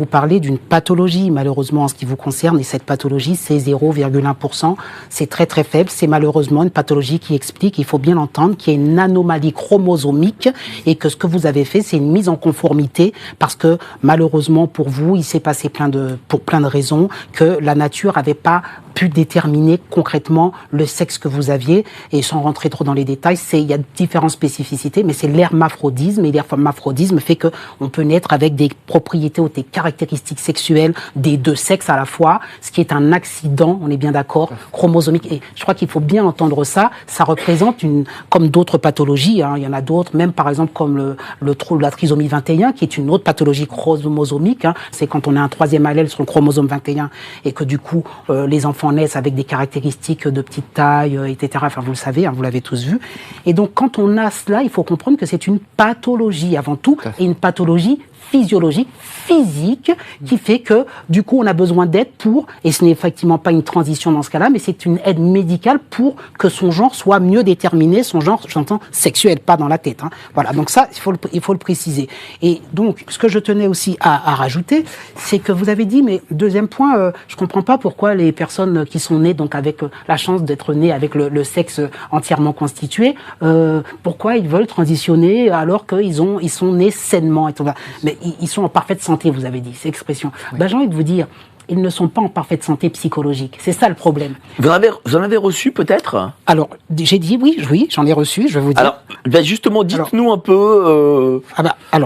Vous parlez d'une pathologie, malheureusement, en ce qui vous concerne, et cette pathologie, c'est 0,1%. C'est très très faible. C'est malheureusement une pathologie qui explique, il faut bien l'entendre, qu'il y a une anomalie chromosomique et que ce que vous avez fait, c'est une mise en conformité parce que malheureusement pour vous, il s'est passé pour plein de raisons que la nature n'avait pas pu déterminer concrètement le sexe que vous aviez. Et sans rentrer trop dans les détails, il y a différentes spécificités, mais c'est l'hermaphrodisme. Et l'hermaphrodisme fait qu'on peut naître avec des propriétés ou des caractéristiques sexuelles des deux sexes à la fois, ce qui est un accident, on est bien d'accord, chromosomique. Et je crois qu'il faut bien entendre ça. Ça représente comme d'autres pathologies, hein, il y en a d'autres, même par exemple comme le trouble de la trisomie 21, qui est une autre pathologie chromosomique. Hein. C'est quand on a un troisième allèle sur le chromosome 21 et que du coup, les enfants naissent avec des caractéristiques de petite taille, etc. Enfin, vous le savez, hein, vous l'avez tous vu. Et donc, quand on a cela, il faut comprendre que c'est une pathologie avant tout, et une pathologie physiologique, physique, qui fait que, du coup, on a besoin d'aide et ce n'est effectivement pas une transition dans ce cas-là, mais c'est une aide médicale pour que son genre soit mieux déterminé, son genre, j'entends, sexuel, pas dans la tête. Hein. Voilà, donc ça, il faut le préciser. Et donc, ce que je tenais aussi à rajouter, c'est que vous avez dit, mais deuxième point, je comprends pas pourquoi les personnes qui sont nées, donc avec la chance d'être nées avec le sexe entièrement constitué, pourquoi ils veulent transitionner alors qu'ils sont nés sainement et tout ça. Mais ils sont en parfaite santé, vous avez dit, c'est l'expression. Oui. Ben, j'ai envie de vous dire, ils ne sont pas en parfaite santé psychologique. C'est ça le problème. Vous en avez reçu peut-être ? Alors, j'ai dit oui, j'en ai reçu, je vais vous dire. Alors, ben justement, dites-nous un peu,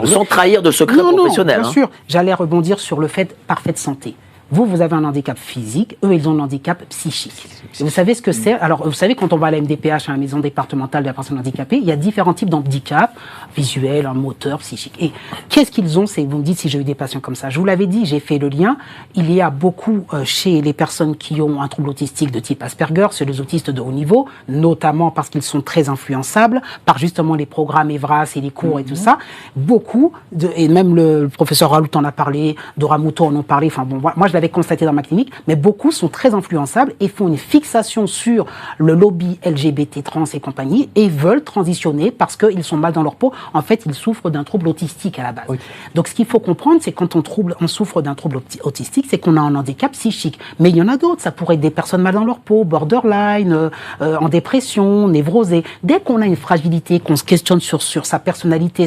sans trahir de secret professionnel. Bien sûr, j'allais rebondir sur le fait parfaite santé. Vous avez un handicap physique, eux, ils ont un handicap psychique. Et vous savez ce que c'est ? Alors, vous savez, quand on va à la MDPH, à la Maison départementale de la personne handicapée, il y a différents types d'handicap, visuel, moteur, psychique. Et qu'est-ce qu'ils ont ? Vous me dites si j'ai eu des patients comme ça. Je vous l'avais dit, j'ai fait le lien. Il y a beaucoup chez les personnes qui ont un trouble autistique de type Asperger, c'est les autistes de haut niveau, notamment parce qu'ils sont très influençables par justement les programmes EVRAS et les cours et tout ça. Beaucoup, et même le professeur Raoult en a parlé, Dora Muto en a parlé, enfin bon, moi je l'avais constaté dans ma clinique, mais beaucoup sont très influençables et font une fixation sur le lobby LGBT trans et compagnie et veulent transitionner parce qu'ils sont mal dans leur peau. En fait, ils souffrent d'un trouble autistique à la base. Oui. Donc ce qu'il faut comprendre, c'est quand on souffre d'un trouble autistique, c'est qu'on a un handicap psychique. Mais il y en a d'autres, ça pourrait être des personnes mal dans leur peau, borderline, en dépression, névrosées. Dès qu'on a une fragilité, qu'on se questionne sur sa personnalité,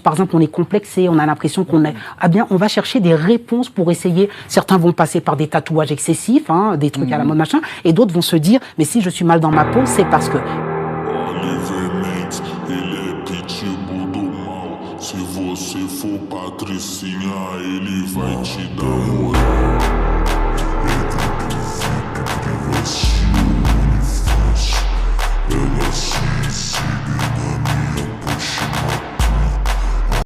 par exemple, on est complexé, on a l'impression on va chercher des réponses pour essayer. Certains vont passer par des tatouages excessifs, hein, des trucs à la mode machin, et d'autres vont se dire, mais si je suis mal dans ma peau, c'est parce que... Se você for patricinha, ele vai te dar moral.